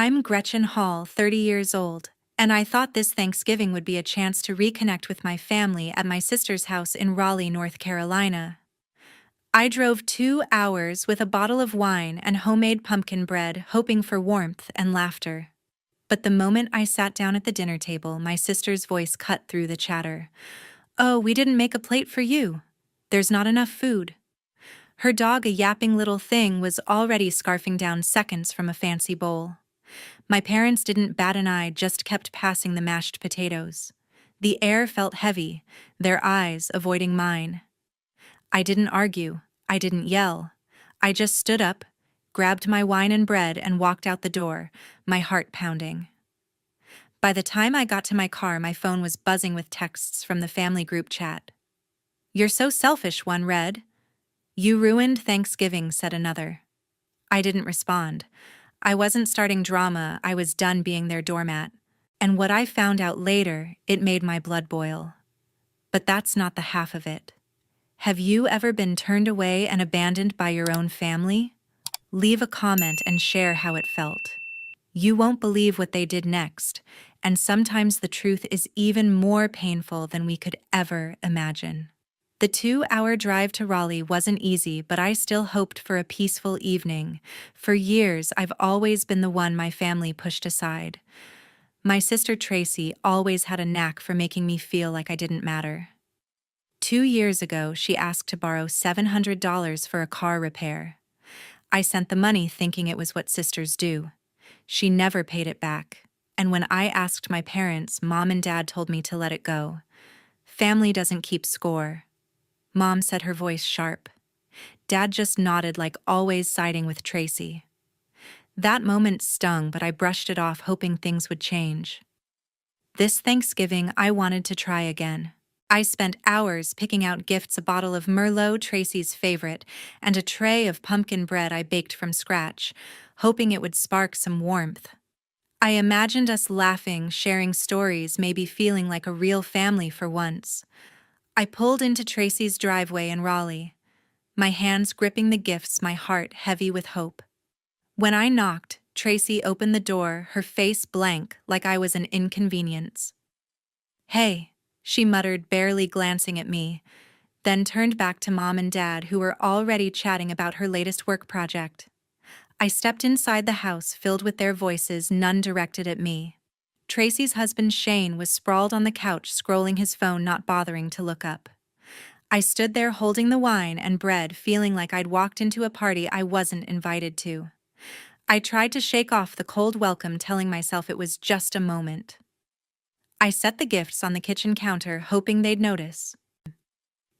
I'm Gretchen Hall, 30 years old, and I thought this Thanksgiving would be a chance to reconnect with my family at my sister's house in Raleigh, North Carolina. I drove 2 hours with a bottle of wine and homemade pumpkin bread, hoping for warmth and laughter. But the moment I sat down at the dinner table, my sister's voice cut through the chatter. "Oh, we didn't make a plate for you. There's not enough food." Her dog, a yapping little thing, was already scarfing down seconds from a fancy bowl. My parents didn't bat an eye, just kept passing the mashed potatoes. The air felt heavy, their eyes avoiding mine. I didn't argue. I didn't yell. I just stood up, grabbed my wine and bread, and walked out the door, my heart pounding. By the time I got to my car, my phone was buzzing with texts from the family group chat. "You're so selfish," one read. "You ruined Thanksgiving," said another. I didn't respond. I wasn't starting drama, I was done being their doormat. And what I found out later, it made my blood boil. But that's not the half of it. Have you ever been turned away and abandoned by your own family? Leave a comment and share how it felt. You won't believe what they did next, and sometimes the truth is even more painful than we could ever imagine. The 2-hour drive to Raleigh wasn't easy, but I still hoped for a peaceful evening. For years, I've always been the one my family pushed aside. My sister Tracy always had a knack for making me feel like I didn't matter. 2 years ago, she asked to borrow $700 for a car repair. I sent the money thinking it was what sisters do. She never paid it back. And when I asked my parents, Mom and Dad told me to let it go. Family doesn't keep score. Mom said, her voice sharp. Dad just nodded, like always siding with Tracy. That moment stung, but I brushed it off, hoping things would change. This Thanksgiving, I wanted to try again. I spent hours picking out gifts: a bottle of Merlot, Tracy's favorite, and a tray of pumpkin bread I baked from scratch, hoping it would spark some warmth. I imagined us laughing, sharing stories, maybe feeling like a real family for once. I pulled into Tracy's driveway in Raleigh, my hands gripping the gifts, my heart heavy with hope. When I knocked, Tracy opened the door, her face blank, like I was an inconvenience. "Hey," she muttered, barely glancing at me, then turned back to Mom and Dad, who were already chatting about her latest work project. I stepped inside the house, filled with their voices, none directed at me. Tracy's husband Shane was sprawled on the couch, scrolling his phone, not bothering to look up. I stood there holding the wine and bread, feeling like I'd walked into a party I wasn't invited to. I tried to shake off the cold welcome, telling myself it was just a moment. I set the gifts on the kitchen counter, hoping they'd notice.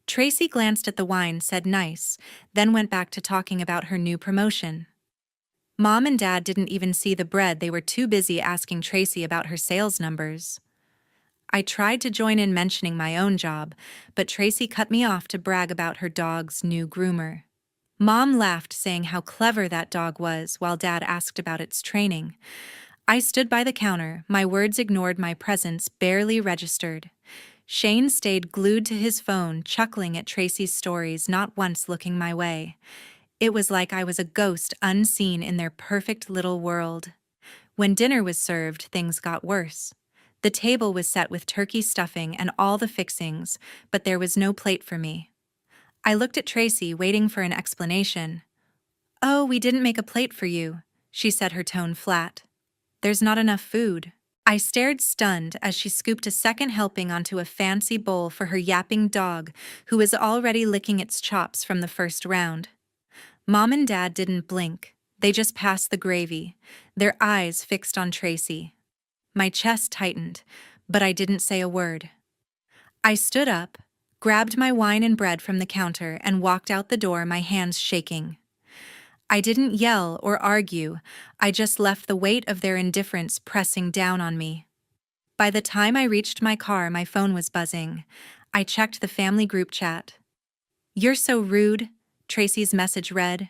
Tracy glanced at the wine, said nice, then went back to talking about her new promotion. Mom and Dad didn't even see the bread, they were too busy asking Tracy about her sales numbers. I tried to join in, mentioning my own job, but Tracy cut me off to brag about her dog's new groomer. Mom laughed, saying how clever that dog was, while Dad asked about its training. I stood by the counter, my words ignored, my presence barely registered. Shane stayed glued to his phone, chuckling at Tracy's stories, not once looking my way. It was like I was a ghost unseen in their perfect little world. When dinner was served, things got worse. The table was set with turkey stuffing and all the fixings, but there was no plate for me. I looked at Tracy, waiting for an explanation. "Oh, we didn't make a plate for you," she said, her tone flat. "There's not enough food." I stared, stunned, as she scooped a second helping onto a fancy bowl for her yapping dog, who was already licking its chops from the first round. Mom and Dad didn't blink. They just passed the gravy, their eyes fixed on Tracy. My chest tightened, but I didn't say a word. I stood up, grabbed my wine and bread from the counter, and walked out the door, my hands shaking. I didn't yell or argue, I just left the weight of their indifference pressing down on me. By the time I reached my car, my phone was buzzing. I checked the family group chat. "You're so rude," Tracy's message read.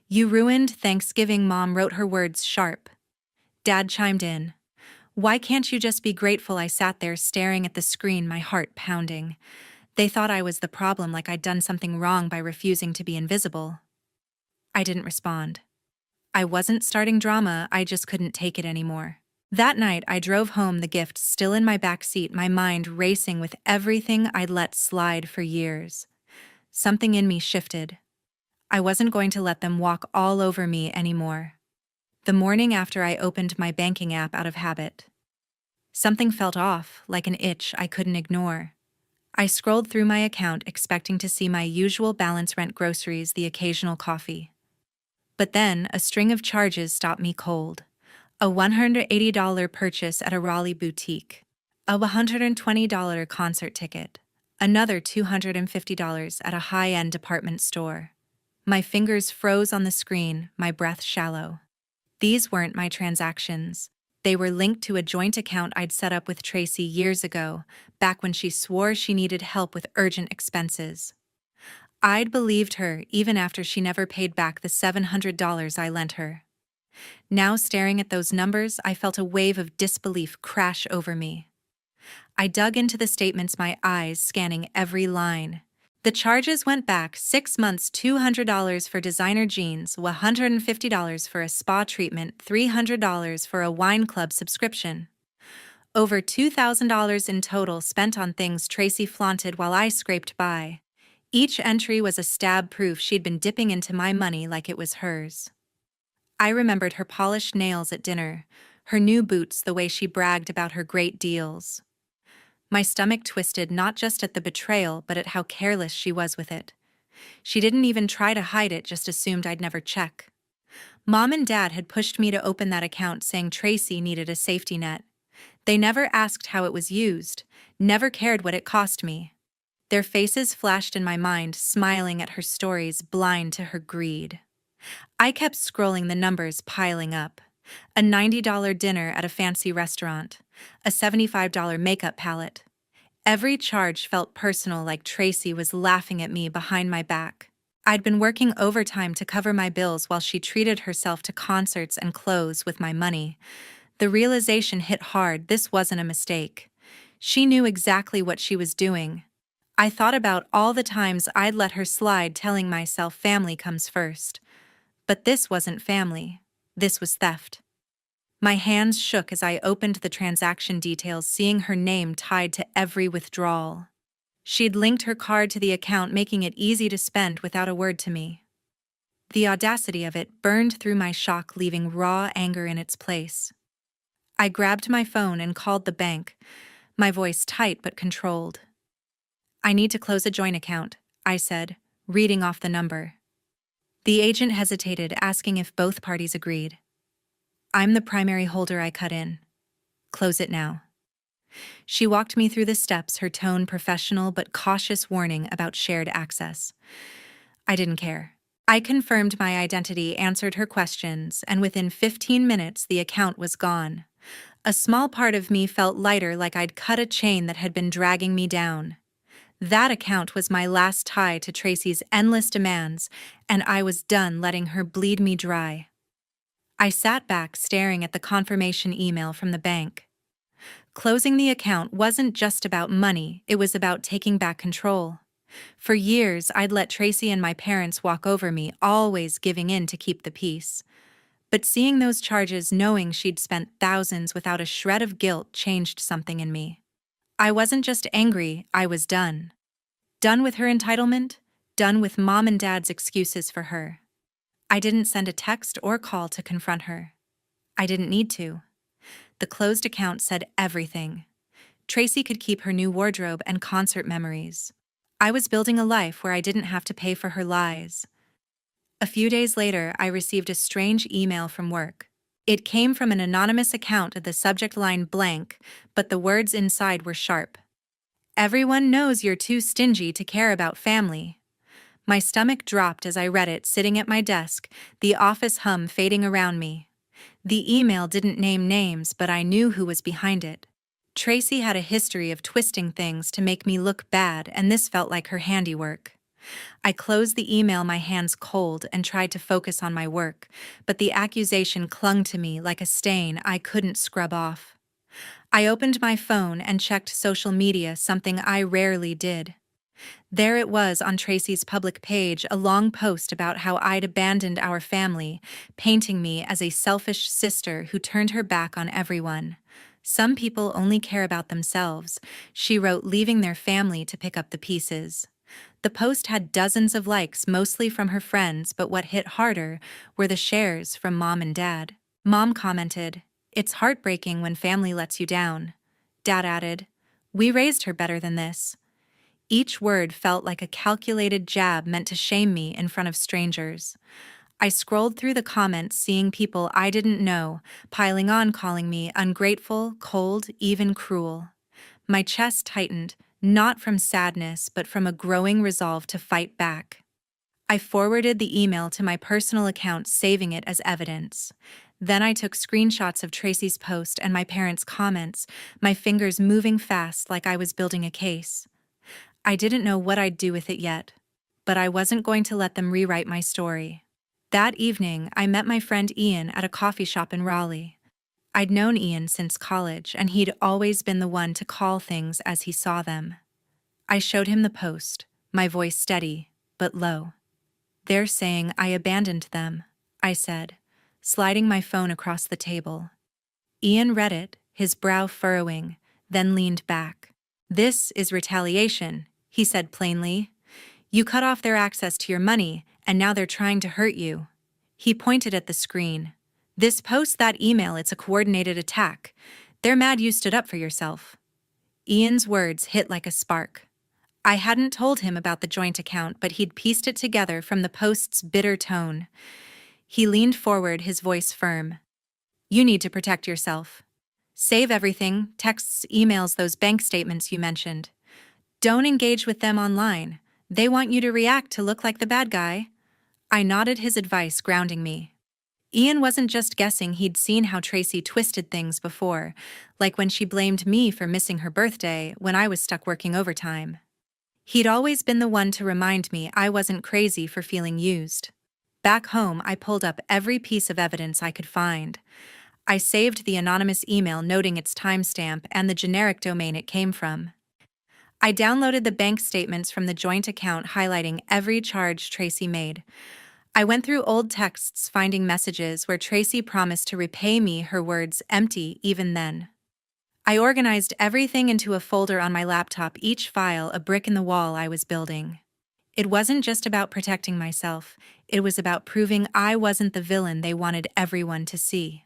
"You ruined Thanksgiving," Mom wrote, her words sharp. Dad chimed in. "Why can't you just be grateful?" I sat there staring at the screen, my heart pounding. They thought I was the problem, like I'd done something wrong by refusing to be invisible. I didn't respond. I wasn't starting drama, I just couldn't take it anymore. That night, I drove home, the gift still in my back seat, my mind racing with everything I'd let slide for years. Something in me shifted. I wasn't going to let them walk all over me anymore. The morning after I opened my banking app out of habit, something felt off, like an itch I couldn't ignore. I scrolled through my account expecting to see my usual balance, rent, groceries, the occasional coffee. But then, a string of charges stopped me cold. A $180 purchase at a Raleigh boutique. A $120 concert ticket. Another $250 at a high-end department store. My fingers froze on the screen, my breath shallow. These weren't my transactions. They were linked to a joint account I'd set up with Tracy years ago, back when she swore she needed help with urgent expenses. I'd believed her even after she never paid back the $700 I lent her. Now, staring at those numbers, I felt a wave of disbelief crash over me. I dug into the statements, my eyes scanning every line. The charges went back 6 months, $200 for designer jeans, $150 for a spa treatment, $300 for a wine club subscription. Over $2,000 in total spent on things Tracy flaunted while I scraped by. Each entry was a stab, proof she'd been dipping into my money like it was hers. I remembered her polished nails at dinner, her new boots, the way she bragged about her great deals. My stomach twisted, not just at the betrayal, but at how careless she was with it. She didn't even try to hide it, just assumed I'd never check. Mom and Dad had pushed me to open that account, saying Tracy needed a safety net. They never asked how it was used, never cared what it cost me. Their faces flashed in my mind, smiling at her stories, blind to her greed. I kept scrolling, the numbers piling up. A $90 dinner at a fancy restaurant. A $75 makeup palette. Every charge felt personal, like Tracy was laughing at me behind my back. I'd been working overtime to cover my bills while she treated herself to concerts and clothes with my money. The realization hit hard, this wasn't a mistake. She knew exactly what she was doing. I thought about all the times I'd let her slide, telling myself family comes first. But this wasn't family. This was theft. My hands shook as I opened the transaction details, seeing her name tied to every withdrawal. She'd linked her card to the account, making it easy to spend without a word to me. The audacity of it burned through my shock, leaving raw anger in its place. I grabbed my phone and called the bank, my voice tight but controlled. "I need to close a joint account," I said, reading off the number. The agent hesitated, asking if both parties agreed. "I'm the primary holder," I cut in. "Close it now." She walked me through the steps, her tone professional but cautious, warning about shared access. I didn't care. I confirmed my identity, answered her questions, and within 15 minutes the account was gone. A small part of me felt lighter, like I'd cut a chain that had been dragging me down. That account was my last tie to Tracy's endless demands, and I was done letting her bleed me dry. I sat back, staring at the confirmation email from the bank. Closing the account wasn't just about money, it was about taking back control. For years, I'd let Tracy and my parents walk over me, always giving in to keep the peace. But seeing those charges, knowing she'd spent thousands without a shred of guilt, changed something in me. I wasn't just angry, I was done. Done with her entitlement, done with Mom and Dad's excuses for her. I didn't send a text or call to confront her. I didn't need to. The closed account said everything. Tracy could keep her new wardrobe and concert memories. I was building a life where I didn't have to pay for her lies. A few days later, I received a strange email from work. It came from an anonymous account, the subject line blank, but the words inside were sharp. "Everyone knows you're too stingy to care about family." My stomach dropped as I read it, sitting at my desk, the office hum fading around me. The email didn't name names, but I knew who was behind it. Tracy had a history of twisting things to make me look bad, and this felt like her handiwork. I closed the email, my hands cold, and tried to focus on my work, but the accusation clung to me like a stain I couldn't scrub off. I opened my phone and checked social media, something I rarely did. There it was on Tracy's public page, a long post about how I'd abandoned our family, painting me as a selfish sister who turned her back on everyone. Some people only care about themselves, she wrote, leaving their family to pick up the pieces. The post had dozens of likes, mostly from her friends, but what hit harder were the shares from Mom and Dad. Mom commented, "It's heartbreaking when family lets you down." Dad added, "We raised her better than this." Each word felt like a calculated jab meant to shame me in front of strangers. I scrolled through the comments, seeing people I didn't know, piling on, calling me ungrateful, cold, even cruel. My chest tightened, not from sadness, but from a growing resolve to fight back. I forwarded the email to my personal account, saving it as evidence. Then I took screenshots of Tracy's post and my parents' comments, my fingers moving fast like I was building a case. I didn't know what I'd do with it yet, but I wasn't going to let them rewrite my story. That evening, I met my friend Ian at a coffee shop in Raleigh. I'd known Ian since college, and he'd always been the one to call things as he saw them. I showed him the post, my voice steady, but low. "They're saying I abandoned them," I said, sliding my phone across the table. Ian read it, his brow furrowing, then leaned back. "This is retaliation," he said plainly. "You cut off their access to your money, and now they're trying to hurt you." He pointed at the screen. "This post, that email, it's a coordinated attack. They're mad you stood up for yourself." Ian's words hit like a spark. I hadn't told him about the joint account, but he'd pieced it together from the post's bitter tone. He leaned forward, his voice firm. "You need to protect yourself. Save everything, texts, emails, those bank statements you mentioned. Don't engage with them online. They want you to react to look like the bad guy." I nodded, his advice grounding me. Ian wasn't just guessing, he'd seen how Tracy twisted things before, like when she blamed me for missing her birthday when I was stuck working overtime. He'd always been the one to remind me I wasn't crazy for feeling used. Back home, I pulled up every piece of evidence I could find. I saved the anonymous email, noting its timestamp and the generic domain it came from. I downloaded the bank statements from the joint account, highlighting every charge Tracy made. I went through old texts, finding messages where Tracy promised to repay me, her words empty even then. I organized everything into a folder on my laptop, each file a brick in the wall I was building. It wasn't just about protecting myself, it was about proving I wasn't the villain they wanted everyone to see.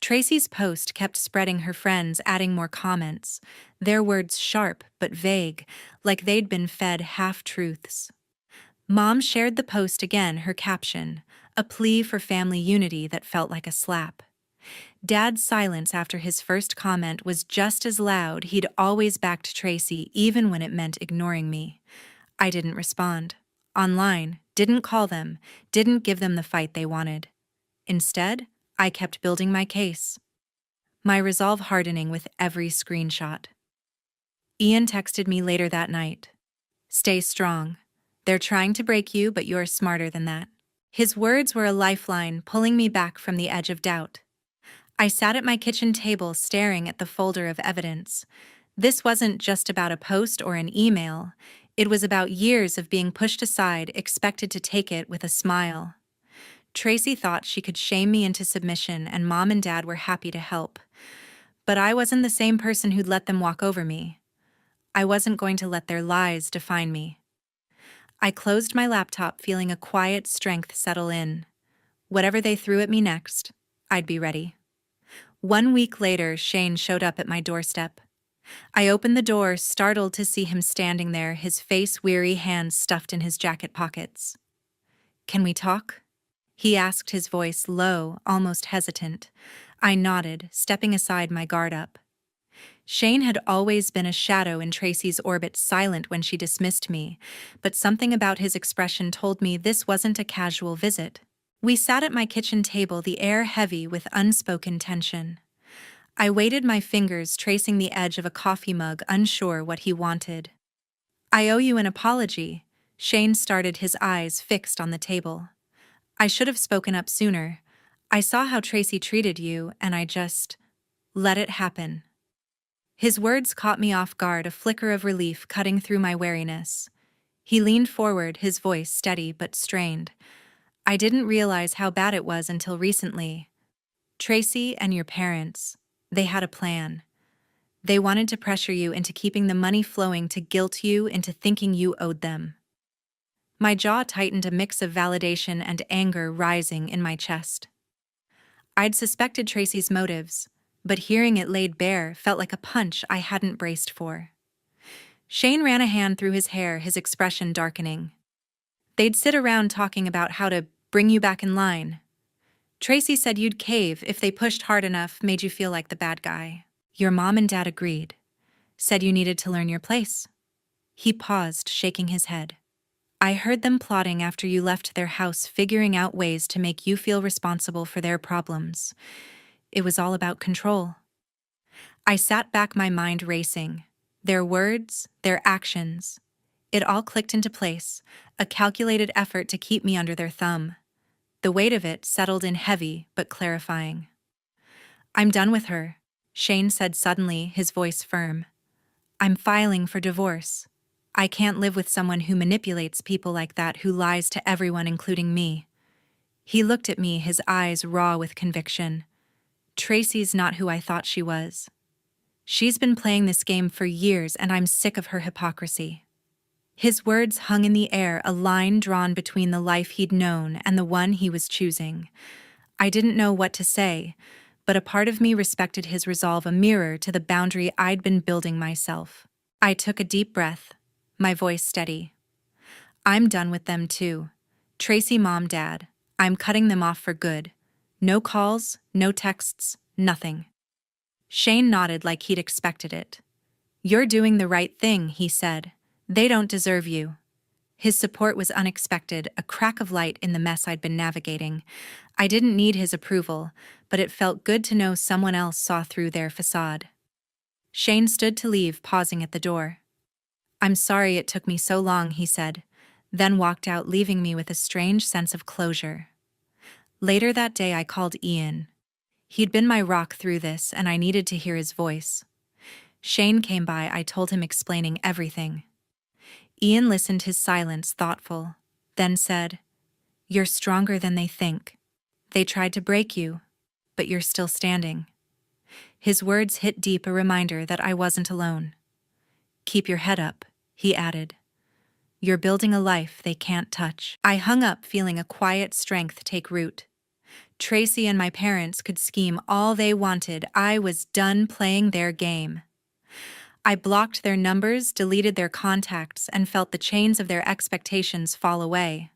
Tracy's post kept spreading, her friends adding more comments, their words sharp but vague, like they'd been fed half-truths. Mom shared the post again, her caption, a plea for family unity that felt like a slap. Dad's silence after his first comment was just as loud. He'd always backed Tracy, even when it meant ignoring me. I didn't respond. Online, didn't call them, didn't give them the fight they wanted. Instead, I kept building my case, my resolve hardening with every screenshot. Ian texted me later that night. "Stay strong. They're trying to break you, but you're smarter than that." His words were a lifeline, pulling me back from the edge of doubt. I sat at my kitchen table, staring at the folder of evidence. This wasn't just about a post or an email. It was about years of being pushed aside, expected to take it with a smile. Tracy thought she could shame me into submission, and Mom and Dad were happy to help. But I wasn't the same person who'd let them walk over me. I wasn't going to let their lies define me. I closed my laptop, feeling a quiet strength settle in. Whatever they threw at me next, I'd be ready. 1 week later, Shane showed up at my doorstep. I opened the door, startled to see him standing there, his face weary, hands stuffed in his jacket pockets. "Can we talk?" he asked, his voice low, almost hesitant. I nodded, stepping aside, my guard up. Shane had always been a shadow in Tracy's orbit, silent when she dismissed me, but something about his expression told me this wasn't a casual visit. We sat at my kitchen table, the air heavy with unspoken tension. I waited, my fingers tracing the edge of a coffee mug, unsure what he wanted. "I owe you an apology," Shane started, his eyes fixed on the table. "I should have spoken up sooner. I saw how Tracy treated you, and I just let it happen." His words caught me off guard, a flicker of relief cutting through my wariness. He leaned forward, his voice steady but strained. I didn't realize how bad it was until recently. Tracy and your parents, they had a plan. They wanted to pressure you into keeping the money flowing, to guilt you into thinking you owed them. My jaw tightened, a mix of validation and anger rising in my chest. I'd suspected Tracy's motives, but hearing it laid bare felt like a punch I hadn't braced for. Shane ran a hand through his hair, his expression darkening. They'd sit around talking about how to bring you back in line. Tracy said you'd cave if they pushed hard enough, made you feel like the bad guy. Your mom and dad agreed, said you needed to learn your place. He paused, shaking his head. I heard them plotting after you left their house, figuring out ways to make you feel responsible for their problems. It was all about control. I sat back, my mind racing. Their words, their actions. It all clicked into place, a calculated effort to keep me under their thumb. The weight of it settled in heavy but clarifying. I'm done with her, Shane said suddenly, his voice firm. I'm filing for divorce. I can't live with someone who manipulates people like that, who lies to everyone, including me. He looked at me, his eyes raw with conviction. Tracy's not who I thought she was. She's been playing this game for years, and I'm sick of her hypocrisy. His words hung in the air, a line drawn between the life he'd known and the one he was choosing. I didn't know what to say, but a part of me respected his resolve, a mirror to the boundary I'd been building myself. I took a deep breath, my voice steady. I'm done with them too. Tracy, mom, dad. I'm cutting them off for good. No calls, no texts, nothing. Shane nodded like he'd expected it. You're doing the right thing, he said. They don't deserve you. His support was unexpected, a crack of light in the mess I'd been navigating. I didn't need his approval, but it felt good to know someone else saw through their facade. Shane stood to leave, pausing at the door. I'm sorry it took me so long, he said, then walked out, leaving me with a strange sense of closure. Later that day I called Ian. He'd been my rock through this, and I needed to hear his voice. Shane came by, I told him, explaining everything. Ian listened, his silence thoughtful, then said, You're stronger than they think. They tried to break you, but you're still standing. His words hit deep, a reminder that I wasn't alone. Keep your head up, he added. You're building a life they can't touch. I hung up, feeling a quiet strength take root. Tracy and my parents could scheme all they wanted. I was done playing their game. I blocked their numbers, deleted their contacts, and felt the chains of their expectations fall away.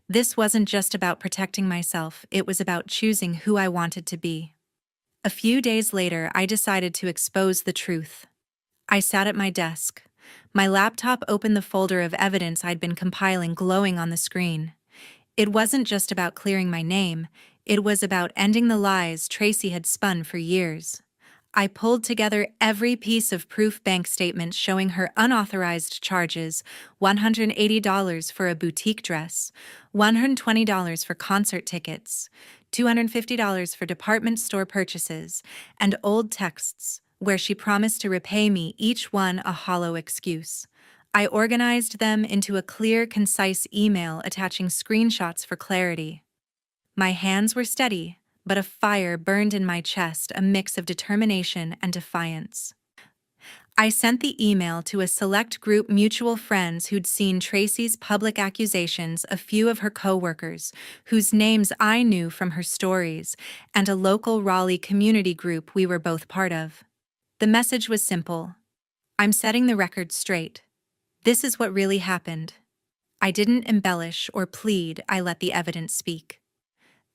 This wasn't just about protecting myself, it was about choosing who I wanted to be. A few days later, I decided to expose the truth. I sat at my desk. My laptop opened, the folder of evidence I'd been compiling glowing on the screen. It wasn't just about clearing my name, it was about ending the lies Tracy had spun for years. I pulled together every piece of proof: bank statements showing her unauthorized charges, $180 for a boutique dress, $120 for concert tickets, $250 for department store purchases, and old texts where she promised to repay me, each one a hollow excuse. I organized them into a clear, concise email attaching screenshots for clarity. My hands were steady, but a fire burned in my chest, a mix of determination and defiance. I sent the email to a select group, mutual friends who'd seen Tracy's public accusations, a few of her co-workers, whose names I knew from her stories, and a local Raleigh community group we were both part of. The message was simple. I'm setting the record straight. This is what really happened. I didn't embellish or plead, I let the evidence speak.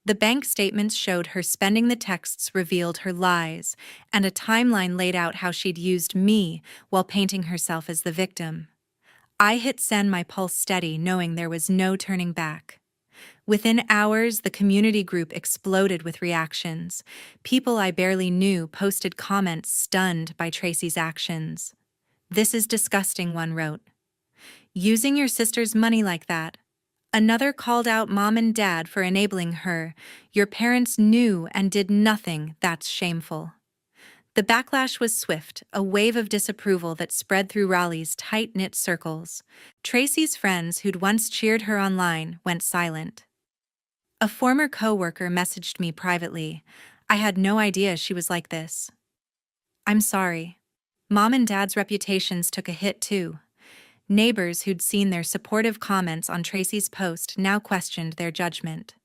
The bank statements showed her spending, the texts revealed her lies, and a timeline laid out how she'd used me while painting herself as the victim. I hit send, my pulse steady, knowing there was no turning back. Within hours, the community group exploded with reactions. People I barely knew posted comments stunned by Tracy's actions. This is disgusting, one wrote. Using your sister's money like that. Another called out mom and dad for enabling her. Your parents knew and did nothing, that's shameful. The backlash was swift, a wave of disapproval that spread through Raleigh's tight-knit circles. Tracy's friends who'd once cheered her online went silent. A former co-worker messaged me privately. I had no idea she was like this. I'm sorry. Mom and Dad's reputations took a hit too. Neighbors who'd seen their supportive comments on Tracy's post now questioned their judgment.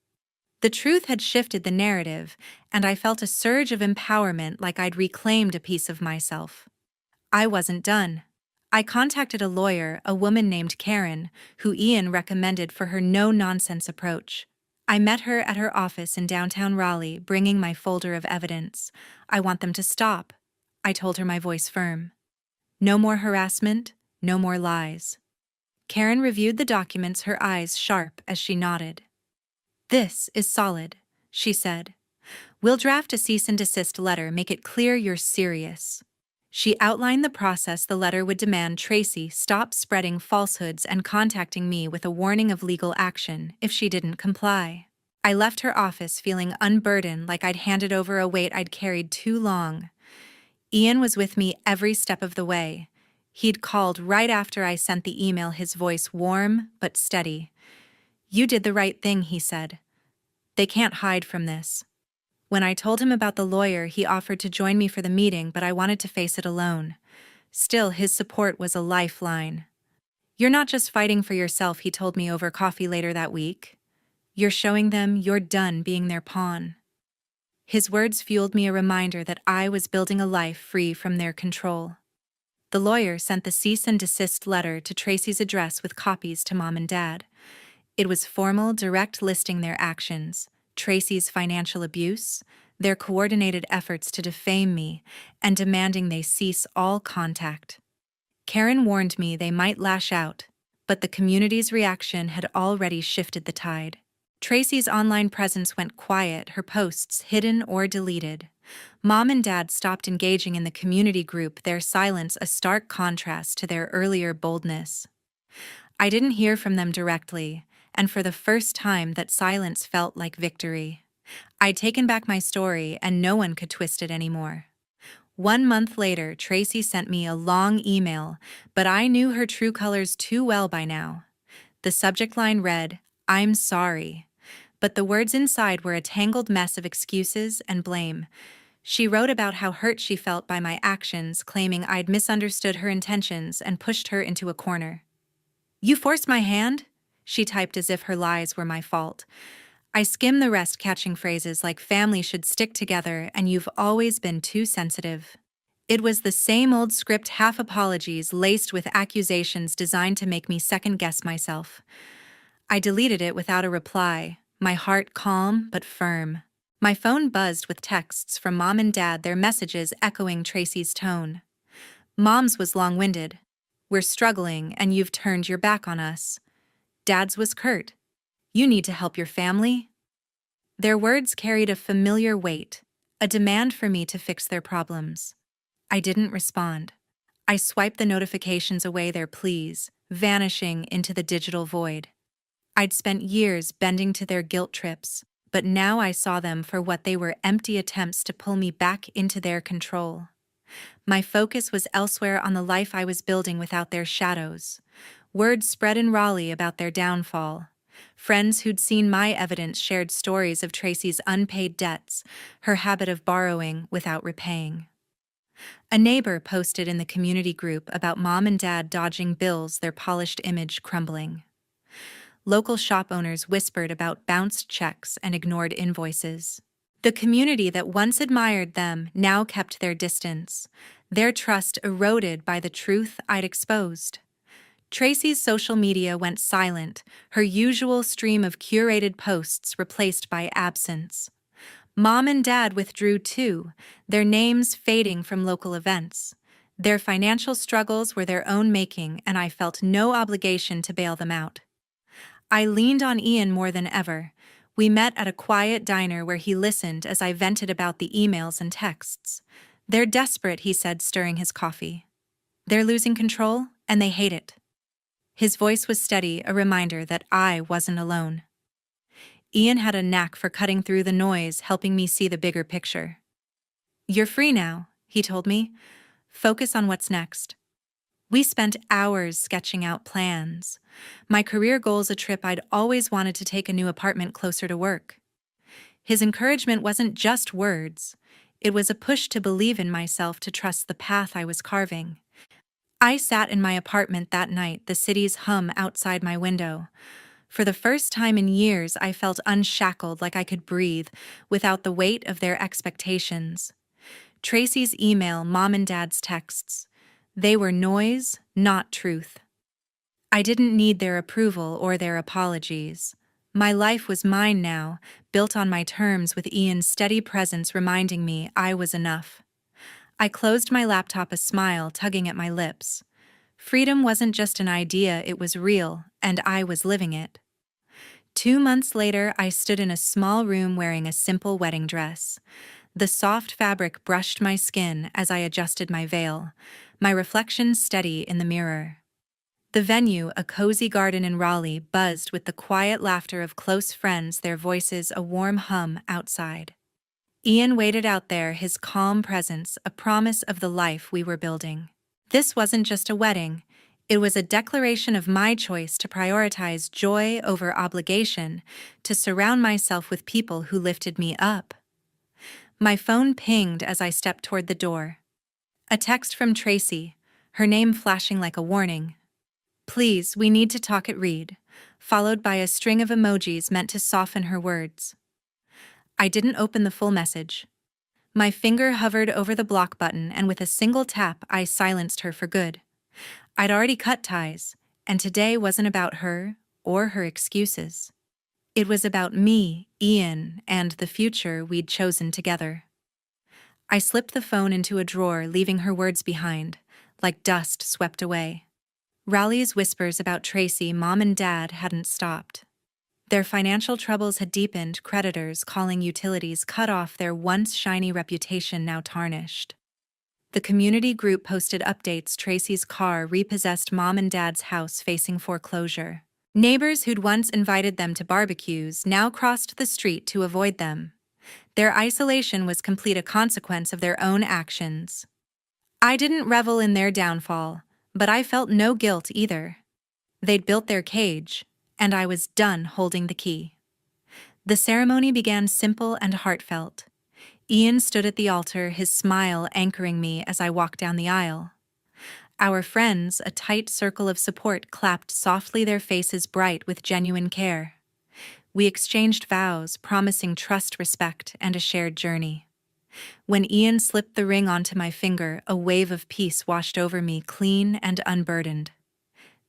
The truth had shifted the narrative, and I felt a surge of empowerment like I'd reclaimed a piece of myself. I wasn't done. I contacted a lawyer, a woman named Karen, who Ian recommended for her no-nonsense approach. I met her at her office in downtown Raleigh, bringing my folder of evidence. I want them to stop, I told her, my voice firm. No more harassment, no more lies. Karen reviewed the documents, her eyes sharp as she nodded. This is solid, she said. We'll draft a cease and desist letter, make it clear you're serious. She outlined the process. The letter would demand Tracy stop spreading falsehoods and contacting me with a warning of legal action if she didn't comply. I left her office feeling unburdened, like I'd handed over a weight I'd carried too long. Ian was with me every step of the way. He'd called right after I sent the email, his voice warm but steady. You did the right thing, he said. They can't hide from this. When I told him about the lawyer, he offered to join me for the meeting, but I wanted to face it alone. Still, his support was a lifeline. You're not just fighting for yourself, he told me over coffee later that week. You're showing them you're done being their pawn. His words fueled me, a reminder that I was building a life free from their control. The lawyer sent the cease and desist letter to Tracy's address with copies to Mom and Dad. It was formal, direct, listing their actions, Tracy's financial abuse, their coordinated efforts to defame me, and demanding they cease all contact. Karen warned me they might lash out, but the community's reaction had already shifted the tide. Tracy's online presence went quiet, her posts hidden or deleted. Mom and Dad stopped engaging in the community group, their silence a stark contrast to their earlier boldness. I didn't hear from them directly, and for the first time that silence felt like victory. I'd taken back my story, and no one could twist it anymore. 1 month later, Tracy sent me a long email, but I knew her true colors too well by now. The subject line read, "I'm sorry," but the words inside were a tangled mess of excuses and blame. She wrote about how hurt she felt by my actions, claiming I'd misunderstood her intentions and pushed her into a corner. "You forced my hand?" she typed, as if her lies were my fault. I skimmed the rest, catching phrases like "family should stick together" and "you've always been too sensitive." It was the same old script, half apologies laced with accusations designed to make me second-guess myself. I deleted it without a reply, my heart calm but firm. My phone buzzed with texts from Mom and Dad, their messages echoing Tracy's tone. Mom's was long-winded. "We're struggling and you've turned your back on us." Dad's was curt. "You need to help your family." Their words carried a familiar weight, a demand for me to fix their problems. I didn't respond. I swiped the notifications away, their pleas, vanishing into the digital void. I'd spent years bending to their guilt trips, but now I saw them for what they were, empty attempts to pull me back into their control. My focus was elsewhere, on the life I was building without their shadows. Word spread in Raleigh about their downfall. Friends who'd seen my evidence shared stories of Tracy's unpaid debts, her habit of borrowing without repaying. A neighbor posted in the community group about Mom and Dad dodging bills, their polished image crumbling. Local shop owners whispered about bounced checks and ignored invoices. The community that once admired them now kept their distance, their trust eroded by the truth I'd exposed. Tracy's social media went silent, her usual stream of curated posts replaced by absence. Mom and Dad withdrew too, their names fading from local events. Their financial struggles were their own making, and I felt no obligation to bail them out. I leaned on Ian more than ever. We met at a quiet diner where he listened as I vented about the emails and texts. "They're desperate," he said, stirring his coffee. "They're losing control, and they hate it." His voice was steady, a reminder that I wasn't alone. Ian had a knack for cutting through the noise, helping me see the bigger picture. "You're free now," he told me. Focus on what's next. We spent hours sketching out plans. My career goal's a trip I'd always wanted to take, a new apartment closer to work. His encouragement wasn't just words. It was a push to believe in myself, to trust the path I was carving. I sat in my apartment that night, the city's hum outside my window. For the first time in years, I felt unshackled, like I could breathe, without the weight of their expectations. Tracy's email, Mom and Dad's texts. They were noise, not truth. I didn't need their approval or their apologies. My life was mine now, built on my terms, with Ian's steady presence reminding me I was enough. I closed my laptop, a smile tugging at my lips. Freedom wasn't just an idea, it was real, and I was living it. 2 months later, I stood in a small room wearing a simple wedding dress. The soft fabric brushed my skin as I adjusted my veil, my reflection steady in the mirror. The venue, a cozy garden in Raleigh, buzzed with the quiet laughter of close friends, their voices a warm hum outside. Ian waited out there, his calm presence a promise of the life we were building. This wasn't just a wedding. It was a declaration of my choice to prioritize joy over obligation, to surround myself with people who lifted me up. My phone pinged as I stepped toward the door. A text from Tracy, her name flashing like a warning. "Please, we need to talk at Reed," followed by a string of emojis meant to soften her words. I didn't open the full message. My finger hovered over the block button, and with a single tap, I silenced her for good. I'd already cut ties, and today wasn't about her or her excuses. It was about me, Ian, and the future we'd chosen together. I slipped the phone into a drawer, leaving her words behind, like dust swept away. Raleigh's whispers about Tracy, Mom and Dad hadn't stopped. Their financial troubles had deepened, creditors calling utilities cut off, their once shiny reputation now tarnished. The community group posted updates: Tracy's car repossessed Mom and Dad's house, facing foreclosure. Neighbors who'd once invited them to barbecues now crossed the street to avoid them. Their isolation was complete, a consequence of their own actions. I didn't revel in their downfall, but I felt no guilt either. They'd built their cage, and I was done holding the key. The ceremony began simple and heartfelt. Ian stood at the altar, his smile anchoring me as I walked down the aisle. Our friends, a tight circle of support, clapped softly, their faces bright with genuine care. We exchanged vows, promising trust, respect, and a shared journey. When Ian slipped the ring onto my finger, a wave of peace washed over me, clean and unburdened.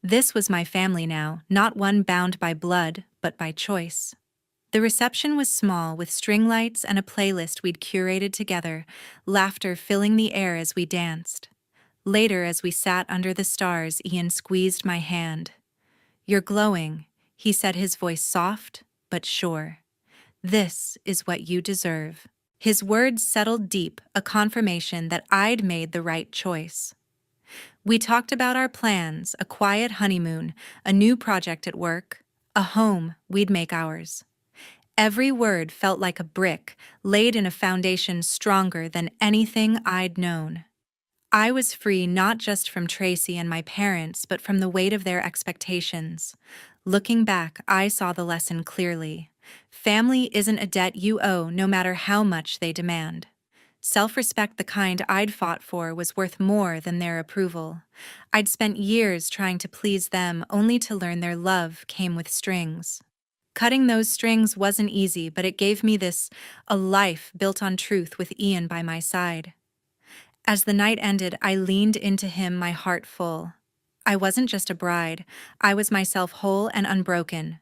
This was my family now, not one bound by blood, but by choice. The reception was small, with string lights and a playlist we'd curated together, laughter filling the air as we danced. Later, as we sat under the stars, Ian squeezed my hand. "You're glowing," he said, his voice soft but sure. "This is what you deserve." His words settled deep, a confirmation that I'd made the right choice. We talked about our plans: a quiet honeymoon, a new project at work, a home we'd make ours. Every word felt like a brick laid in a foundation stronger than anything I'd known. I was free, not just from Tracy and my parents, but from the weight of their expectations. Looking back, I saw the lesson clearly. Family isn't a debt you owe, no matter how much they demand. Self-respect, the kind I'd fought for, was worth more than their approval. I'd spent years trying to please them, only to learn their love came with strings. Cutting those strings wasn't easy, but it gave me a life built on truth, with Ian by my side. As the night ended, I leaned into him, my heart full. I wasn't just a bride, I was myself, whole and unbroken,